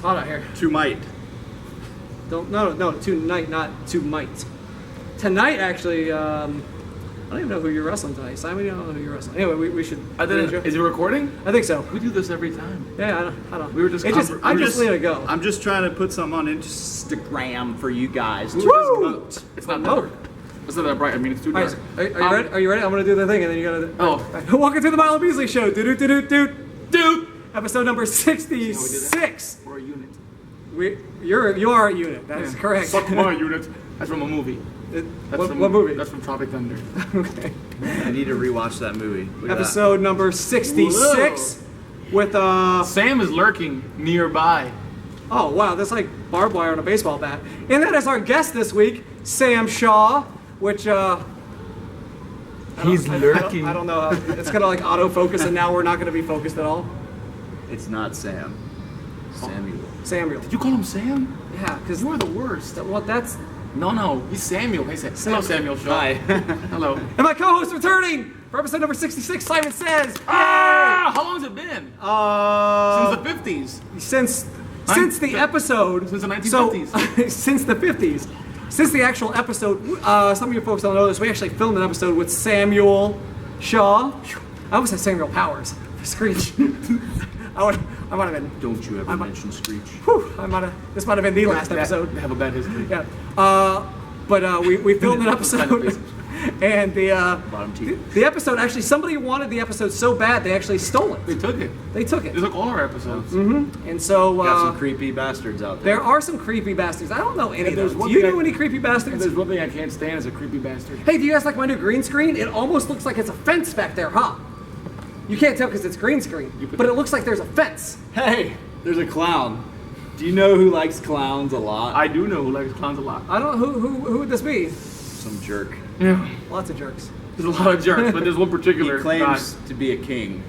hot out here. To might. No, tonight, not to might. Tonight, actually, I don't even know who you're wrestling tonight. Simon, you don't know who you're wrestling. Anyway, we should. Is it recording? I think so. We do this every time. Yeah, I don't. We were just. I just let it go. I'm just trying to put something on Instagram for you guys to promote. It's not that. It's not that bright. I mean, it's too dark. Are you ready? Are you ready? I'm gonna do the thing, and then you gotta. Oh. Welcome to the Milo Beasley Show. Dude. Episode number 66. We're a unit. You are a unit. That is correct. Suck my unit. That's from a movie. What movie? That's from Tropic Thunder. Okay. I need to rewatch that movie. Episode number 66 with Sam is lurking nearby. Oh wow, that's like barbed wire on a baseball bat. And that is our guest this week, Sam Shaw, which he's lurking. I don't know how it's gonna like autofocus, and now we're not gonna be focused at all. It's not Sam. Samuel. Did you call him Sam? Yeah, because You are the worst. well, that's. No, he's Samuel. Hey, hello, Samuel Shaw. Hi. Hello. And my co-host returning for episode number 66, Simon Says. Ah! How long has it been? Since the 50s. Since the episode. Since the 1950s. Since the 50s. Since the actual episode, some of you folks don't know this, we actually filmed an episode with Samuel Shaw. I almost said Samuel Powers. Screech. I might have been. Don't you ever mention Screech. Whew, this might have been the last episode. They have a bad history. Yeah. But we filmed an episode, and the episode actually, somebody wanted the episode so bad they actually stole it. They took it. They took it. They took all our episodes. Mm-hmm. And so got some creepy bastards out there. There are some creepy bastards. I don't know any of there's them. one Do you thing know any creepy bastards? There's one thing I can't stand is a creepy bastard. Hey, do you guys like my new green screen? It almost looks like it's a fence back there, huh? You can't tell because it's green screen, but it looks like there's a fence. Hey, there's a clown. Do you know who likes clowns a lot? I do know who likes clowns a lot. I don't know who would this be? Some jerk. Yeah. Lots of jerks. There's a lot of jerks, but there's one particular He claims guy. to be a king,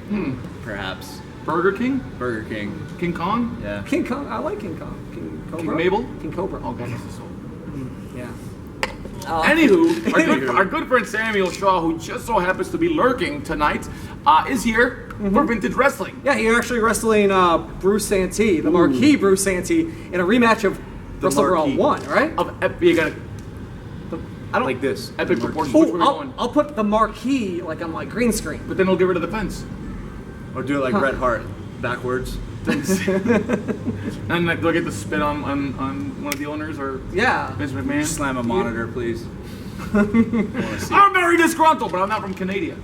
perhaps. Burger King? Burger King. King Kong? Yeah. King Kong. I like King Kong. King Cobra. King Mabel? King Cobra. Oh, God, that's the soul. Yeah. Anywho, our good friend Samuel Shaw, who just so happens to be lurking tonight, is here for Vintage Wrestling. Yeah, you're actually wrestling Bruce Santee, the marquee Bruce Santee, in a rematch of WrestleGirl 1, right? You got I don't Like this. epic proportions. Which way we Oh, going? I'll put the marquee like on my green screen. But then we'll get rid of the fence. Or do it like Bret Hart, backwards. And like they'll get the spit on one of the owners or Yeah. Vince McMahon. Slam a monitor, please. I'm very disgruntled, but I'm not from Canada.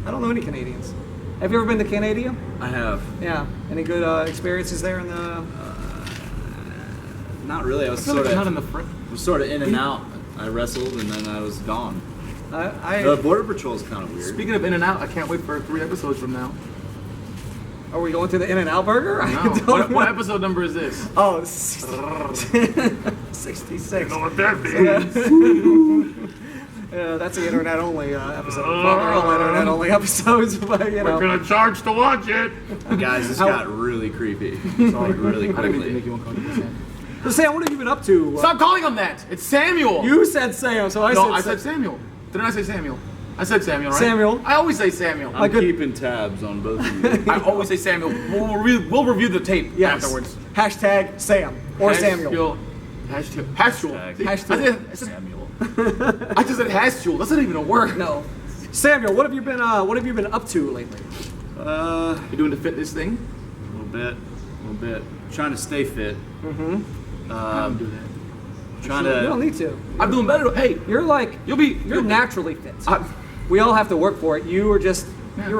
I don't know any Canadians. Have you ever been to Canada? I have. Yeah. Any good experiences there in the? Not really. I was I feel like sort it's not of in the front. in and out. I wrestled and then I was gone. I The Border Patrol is kind of weird. Speaking of In and Out, I can't wait for 3 episodes from now. Are we going to the In-N-Out Burger? I No. don't know. What episode number is this? Oh, 66. what that means. Yeah, that's the internet only episode. Well, they're all internet only episodes, but you know. gonna charge to watch it. Guys, this got really creepy. Sorry, really I didn't mean to quickly. make you uncomfortable. So Sam, what have you been up to? Stop calling him that. It's Samuel. You said Sam, so I I said said Samuel. Didn't I say Samuel? I said Samuel, right? Samuel. I always say Samuel. I'm good- keeping tabs on both of you. I always say Samuel. We'll review the tape Yes. afterwards. Hashtag Sam or Samuel. Hashtag. Hashtag. I said Samuel. I just said Hashtag. That's not even a word. No. Samuel, what have you been up to lately? You doing the fitness thing? A little bit. Trying to stay fit. I don't do that. Trying You to. don't need to. I'm doing better. Hey, You're naturally fit. We all have to work for it. You were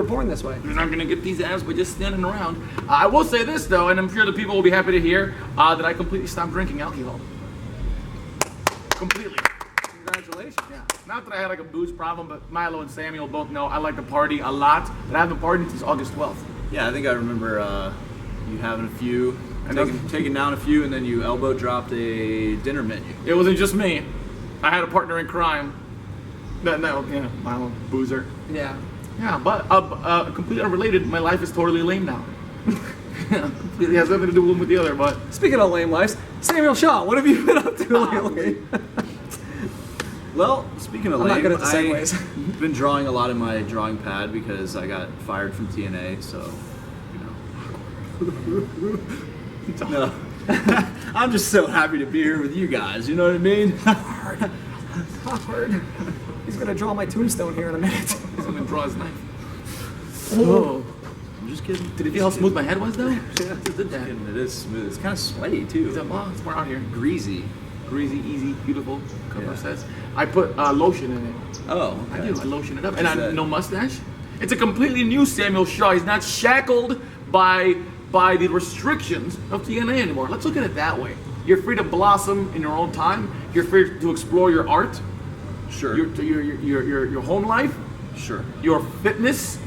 born this way. You're not gonna get these abs by just standing around. I will say this though, and I'm sure the people will be happy to hear that I completely stopped drinking alcohol. Completely. Congratulations. Yeah. Not that I had like a booze problem, but Milo and Samuel both know I like to party a lot, but I haven't partied since August 12th. Yeah, I think I remember you having a few, taking down a few, and then you elbow dropped a dinner menu. It wasn't just me. I had a partner in crime. Milo, boozer. Yeah. Yeah, but completely unrelated, my life is totally lame now. Completely has nothing to do one with the other, but... Speaking of lame lives, Samuel Shaw, what have you been up to lately? Well, speaking of I'm not lame, good at the segues. I've been drawing a lot in my drawing pad because I got fired from TNA, so, you know. No. I'm just so happy to be here with you guys. You know what I mean? Awkward. He's gonna draw my tombstone here in a minute. He's gonna draw his knife. Oh. I'm just kidding. Did you feel how smooth my head was though? Yeah. Just did that. It is smooth. It's kind of sweaty too. It's more out here. Greasy. Greasy, easy, beautiful. Cover Yeah. says. I put lotion in it. Oh, I okay. do. I lotion it up. Is And I that- no mustache. It's a completely new Samuel Shaw. He's not shackled by the restrictions of TNA anymore. Let's look at it that way. You're free to blossom in your own time. You're free to explore your art, Sure. your home life, Sure. your fitness,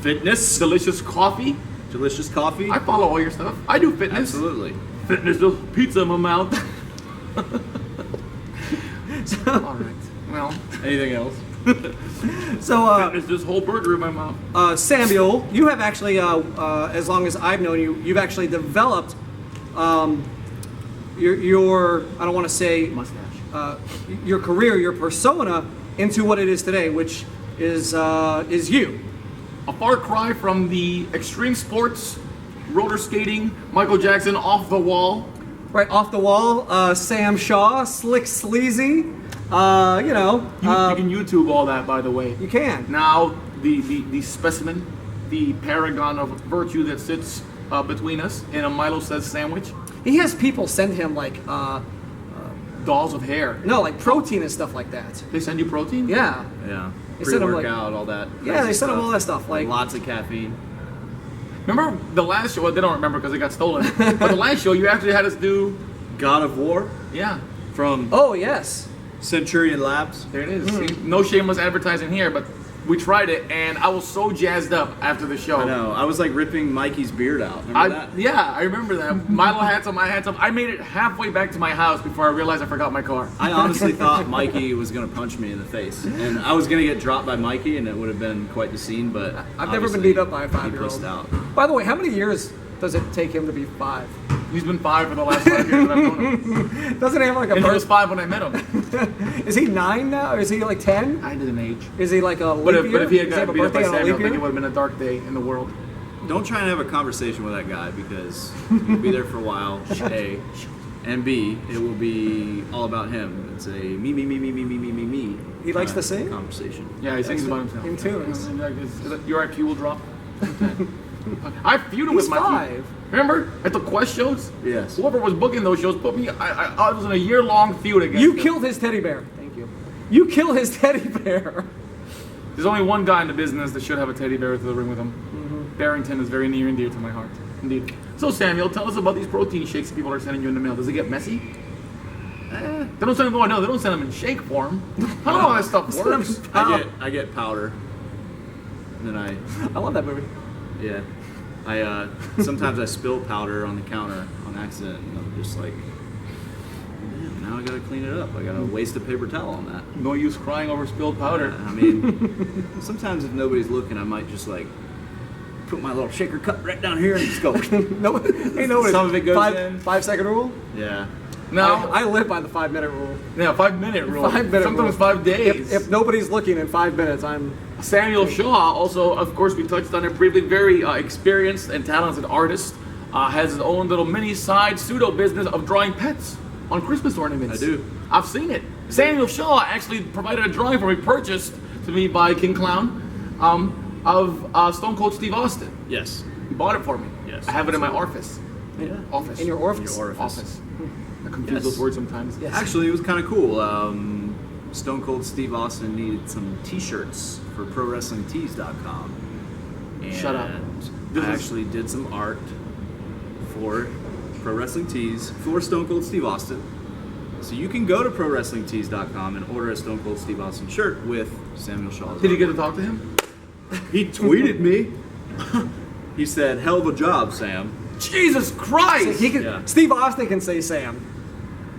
Fitness. delicious coffee. Delicious coffee. I follow all your stuff. I do fitness. Absolutely. Fitness, there's pizza in my mouth. All right. Well, Anything else? So, fitness, this whole burger in my mouth. Samuel, you have actually, as long as I've known you, you've actually developed your I don't want to say Mustache. your career, your persona into what it is today, which is you. A far cry from the extreme sports, roller skating, Michael Jackson off the wall. Right off the wall, Sam Shaw, slick, sleazy. You know, You can YouTube all that, by the way. you can. Now, the specimen, the paragon of virtue that sits between us in a Milo Says sandwich, He has people send him like dolls of hair. no, like protein and stuff like that. They send you protein? Yeah. Yeah. They sent him, like- Pre-workout, all that. Yeah, crazy they sent him stuff. all that stuff, like- lots of caffeine. Remember the last show? Well, they don't remember because it got stolen. But the last show, you actually had us do, God of War yeah. from Oh yes. Centurion Labs. There it is. See, no shameless advertising here, but we tried it, and I was so jazzed up after the show. I know. I was like ripping Mikey's beard out. Remember that? Yeah, I remember that. Milo had some, I had some. I made it halfway back to my house before I realized I forgot my car. I honestly thought Mikey was going to punch me in the face. And I was going to get dropped by Mikey, and it would have been quite the scene, but I've never been obviously beat up by a he 5-year-old. pussed out. By the way, how many years does it take him to be 5? He's been 5 for the last 5 years that I've known him. Doesn't he have like a And he was birth? 5 when I met him. Is he 9 now? Or is he like 10? I didn't age. Is he like a leap But year? if he had Does have gotten a beat up by birthday on a Samuel, I leap think it year? would have been a dark day in the world. Don't try and have a conversation with that guy because you'll be there for a while, A. And B, it will be all about him. It's a me. He likes kinda to sing? Conversation. Yeah, he sings about himself. In tunes. Your IQ will drop. I feuded with He's Mikey. 5. Remember at the Quest shows? Yes. Whoever was booking those shows put me. I was in a year-long feud against You him. killed his teddy bear. Thank you. You kill his teddy bear. There's only one guy in the business that should have a teddy bear to the ring with him. Barrington is very near and dear to my heart. Indeed. So Samuel, tell us about these protein shakes people are sending you in the mail. Does it get messy? They don't send them. Oh no, they don't send them in shake form. I don't know how that stuff works. I get powder. And then I love that movie. yeah. Sometimes I spill powder on the counter on accident, and I'm just like, man, now I gotta clean it up. I gotta waste a paper towel on that. No use crying over spilled powder. I mean, sometimes if nobody's looking, I might just like put my little shaker cup right down here and just go. No, hey, no, Some of it goes in. 5-second rule. Yeah. Now, I live by the 5-minute rule. yeah, 5-minute rule. 5-minute Sometimes rule. 5 days. If nobody's looking in 5 minutes, I'm. Samuel Shaw, also, of course, we touched on it briefly, very experienced and talented artist, has his own little mini side pseudo business of drawing pets on Christmas ornaments. I do. I've seen it. Samuel Shaw actually provided a drawing for me, purchased to me by King Clown, of Stone Cold Steve Austin. Yes. He bought it for me. Yes, I have it in my office. Yeah. Office. In your orifice. Your orifice. Office. I confuse Yes. those words sometimes. Yes. Actually, it was kind of cool. Stone Cold Steve Austin needed some T-shirts for ProWrestlingTees.com. And Shut up. This I is- actually did some art for Pro Wrestling Tees for Stone Cold Steve Austin. So you can go to ProWrestlingTees.com and order a Stone Cold Steve Austin shirt with Samuel Shaw's Did you get to artwork. talk to him? He tweeted me. He said, "Hell of a job, Sam." Jesus Christ! He can. Yeah. Steve Austin can say Sam,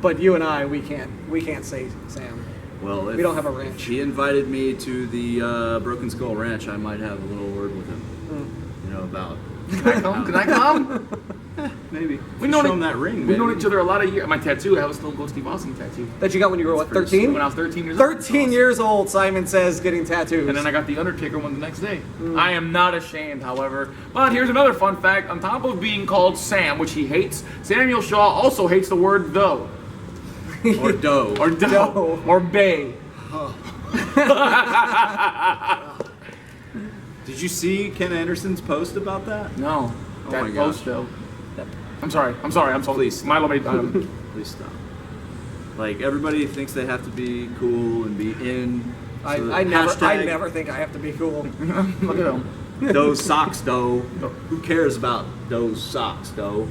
but you and I, we can't. We can't say Sam. Well, if We don't have a ranch. he invited me to the Broken Skull Ranch, I might have a little word with him. You know about. Can I come? Can I come? Maybe. We've Show known him that ring. We've known baby. each other a lot of years. My tattoo, I have a Stone Cold Steve Austin tattoo. That you got when you were, what, 13? When I was 13 years old. 13 years old, Simon says, getting tattoos. And then I got the Undertaker one the next day. I am not ashamed, however. But here's another fun fact. On top of being called Sam, which he hates, Samuel Shaw also hates the word though. Or dough. Or dough. Or bay. Did you see Ken Anderson's post about that? No. Oh That my post, gosh. though. I'm sorry. Please. Milo made Please stop. Like, everybody thinks they have to be cool and be in. So I hashtag never think I have to be cool. Look at him. those socks, though. Who cares about those socks, though?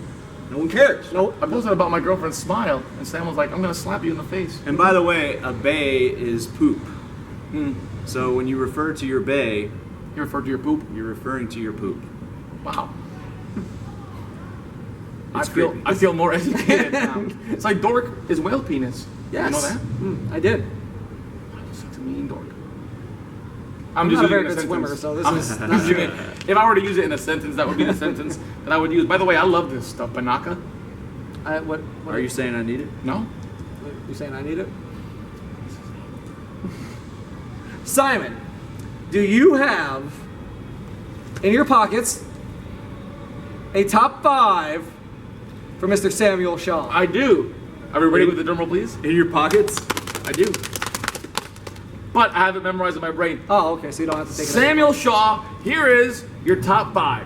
No one cares. Nope. I posted about my girlfriend's smile, and Sam was like, I'm going to slap you in the face. And by the way, a bay is poop. So when you refer to your bay, You referred to your poop? you're referring to your poop. Wow. It's I feel creepy. I feel more educated now. It's like dork is whale penis. Yes. You know that? I did. Such a mean dork. I'm just not a using very it in good swimmer, sentence. so this I'm is just not using it. If I were to use it in a sentence, that would be the sentence that I would use. By the way, I love this stuff. Banaka? What Are you saying I need it? No? You saying I need it? Simon, do you have in your pockets a top 5 for Mr. Samuel Shaw? I do. Are we ready with the drum roll, please? In your pockets? I do. But I have it memorized in my brain. Oh, okay, so you don't have to take it. Samuel Shaw, here is your top 5.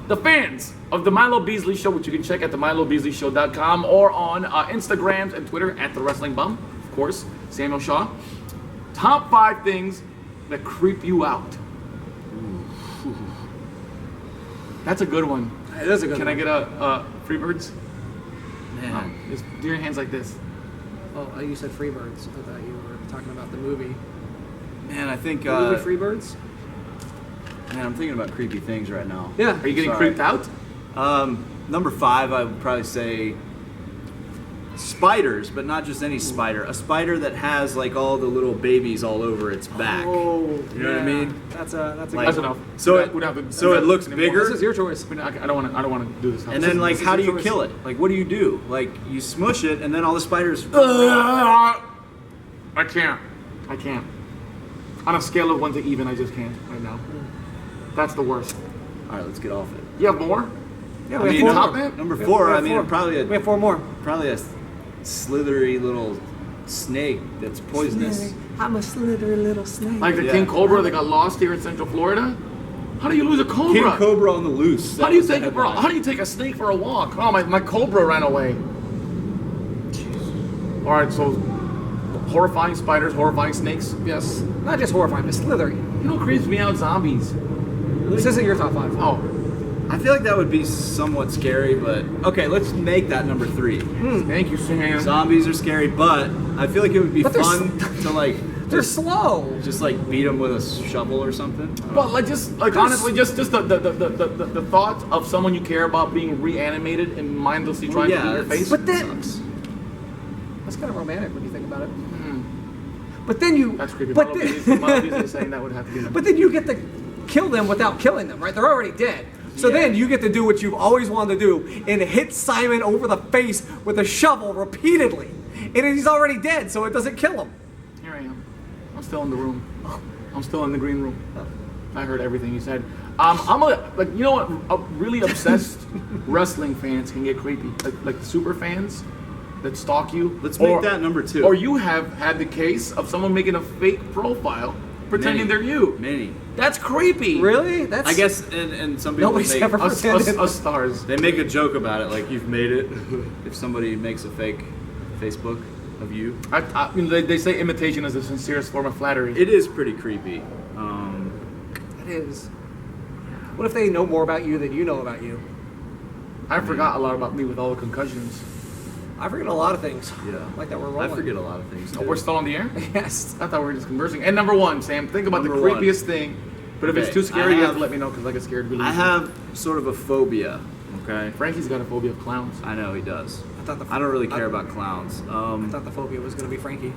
The fans of the Milo Beasley Show, which you can check at themilobeasleyshow.com or on Instagram and Twitter at The Wrestling Bum, of course, Samuel Shaw. Top 5 things that creep you out. That's a good one. It is a good Can one. I get a Freebirds? Man. Just do your hands like this. Oh, you said Freebirds. I thought you were talking about the movie. Man, I think. The movie Freebirds? Man, I'm thinking about creepy things right now. Yeah. Are you getting Sorry. creeped out? Number 5, I would probably say spiders, but not just any spider. A spider that has like all the little babies all over its back. Oh, You know what I mean? That's a Like- That's enough. So We it, don't have to- so it looks anymore. bigger. This is your choice. I don't want to do this. And then, like, this is how do your you choice. kill it? Like, what do you do? Like, you smush it, and then all the spiders. I can't. On a scale of 1 to even, I just can't right now. That's the worst. All right, let's get off it. You have more? Yeah, I we mean, have 4 top more. man? Number We 4. have I mean, 4. probably We have 4 more. a slithery little snake that's poisonous. I'm a slithery little snake. Like the Yeah. king cobra that got lost here in Central Florida? How do you lose a cobra? King Cobra on the loose. How do you take how do you take a snake for a walk? Oh, my cobra ran away. All right, so horrifying spiders, horrifying snakes. Yes. Not just horrifying, but slithery. You know what creeps me out? Zombies. This isn't your top 5. Oh, I feel like that would be somewhat scary, but okay, let's make that number 3. thank you, Sam. Zombies are scary, but I feel like it would be But they're fun to like They're slow. just like beat them with a shovel or something. But like honestly, just the thought of someone you care about being reanimated and mindlessly trying to eat your it's- face. But then- sucks. That's kind of romantic when you think about it. But then you. That's creepy. But Milo Beasley then, is saying that would have to be them. but then you get to kill them without killing them, right? They're already dead. So Yeah. then you get to do what you've always wanted to do and hit Simon over the face with a shovel repeatedly. And he's already dead, so it doesn't kill him. Here I am. I'm still in the room. I'm still in the green room. I heard everything you said. You know what? Really obsessed wrestling fans can get creepy. Like super fans that stalk you. Let's make that number 2. Or you have had the case of someone making a fake profile pretending they're you. Many. That's creepy. Really? That's. I guess, and some people Nobody's make, ever- Us stars. they make a joke about it, like you've made it. If somebody makes a fake Facebook of you, I mean, they say imitation is the sincerest form of flattery. it is pretty creepy. It is. What if they know more about you than you know about you? I forgot a lot about me with all the concussions. I forget a lot of things. Yeah, Like that we're I rolling. forget a lot of things. Too. Oh, we're still on the air? Yes. I thought we were just conversing. And number 1, Sam, think about Number the one. creepiest thing. But if it's Okay, too scary, I you have have- to let me know because I get scared really I easily. have sort of a phobia. Okay, Frankie's got a phobia of clowns. I know he does. I thought the I don't really care about clowns. I thought the phobia was going to be Frankie.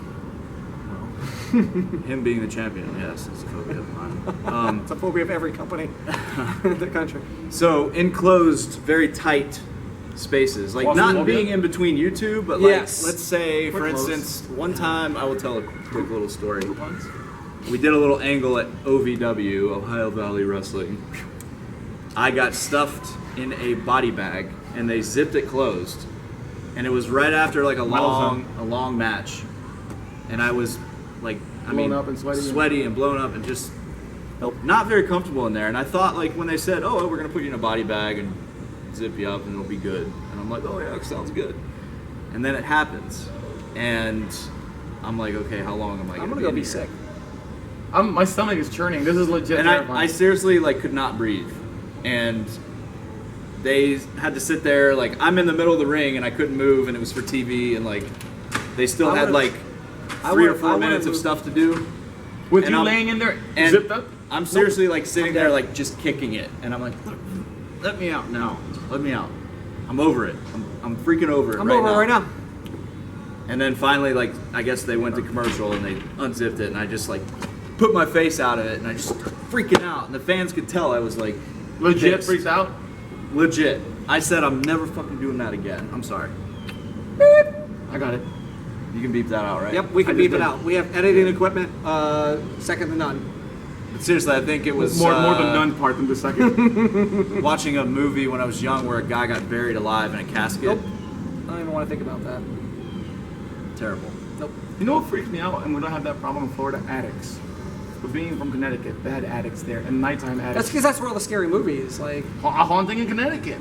Him being the champion, yes, it's a phobia of mine. It's a phobia of every company in the country. So enclosed, very tight spaces, like Claustrophobia? not being in between you two, but like Yes. let's say, for We're close. instance, one time I will tell a quick little story. We did a little angle at OVW, Ohio Valley Wrestling. I got stuffed in a body bag and they zipped it closed, and it was right after like a long match, and I was like, Blown up and sweaty. and blown up and just not very comfortable in there. And I thought, like, when they said, "Oh, we're gonna put you in a body bag and zip you up and it'll be good," and I'm like, "Oh yeah, that sounds good." And then it happens, and I'm like, "Okay, how long am I I'm gonna gonna go in be here?" sick. My stomach is churning. This is legit. And terrifying. I seriously like could not breathe, and they had to sit there, like, I'm in the middle of the ring and I couldn't move, and it was for TV, and like they still had like 3 or 4 minutes of stuff to do. With and you I'm- laying in there, and zipped up. I'm seriously like sitting there, like just kicking it, and I'm like, "Let me out now! Let me out! I'm over it. I'm freaking over it I'm right over now." it right now. And then finally, like, I guess they went to commercial and they unzipped it, and I just like put my face out of it, and I just started freaking out, and the fans could tell I was like Legit pissed. freaked out. Legit. I said I'm never fucking doing that again. I'm sorry. I got it. You can beep that out, right? Yep, we I can just beep it did. out. We have editing equipment, second to none. But seriously, I think it was More the none part than the second. watching a movie when I was young where a guy got buried alive in a casket. Nope. I don't even want to think about that. Terrible. Nope. You know what freaks me out, and we don't have that problem in Florida? Attics. But being from Connecticut, they had attics there, and nighttime That's attics. because that's where all the scary movies, like. A haunting in Connecticut.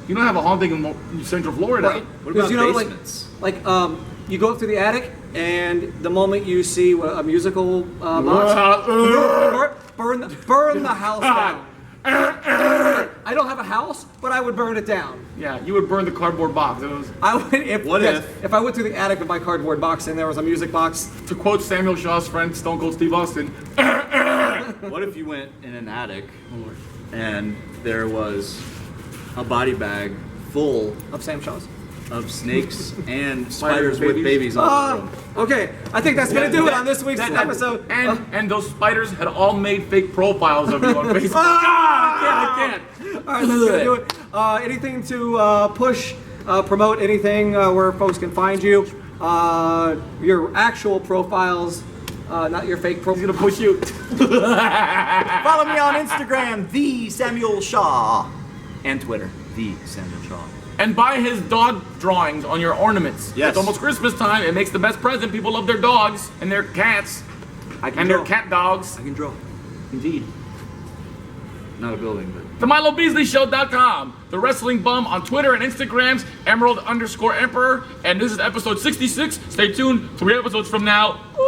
You don't have a haunting in Central Florida. Right. What 'Cause about like, basements? you go up to the attic, and the moment you see a musical box, burn the house down. I don't have a house, but I would burn it down. Yeah, you would burn the cardboard box. It was, I would if What yes, if- if I went to the attic with my cardboard box and there was a music box. to quote Samuel Shaw's friend, Stone Cold Steve Austin, What if you went in an attic and there was a body bag full Of Sam Shaw's. of snakes and spiders with babies? babies on them? Okay, I think that's gonna do it on this week's episode. and those spiders had all made fake profiles of you on Facebook. I can't. All right, that's gonna do it. Anything to push, promote anything where folks can find you? Your actual profiles, not your fake He's profiles. gonna push you. Follow me on Instagram, the Samuel Shaw, and Twitter, the Samuel Shaw. And buy his dog drawings on your ornaments. Yes. It's almost Christmas time. It makes the best present. People love their dogs and their cats I can and draw. their cat dogs. I can draw. Indeed. Not a building, but The MiloBeasleyShow.com. The Wrestling Bum on Twitter and Instagrams. Emerald_Emperor. And this is episode 66. Stay tuned. 3 episodes from now. Woo!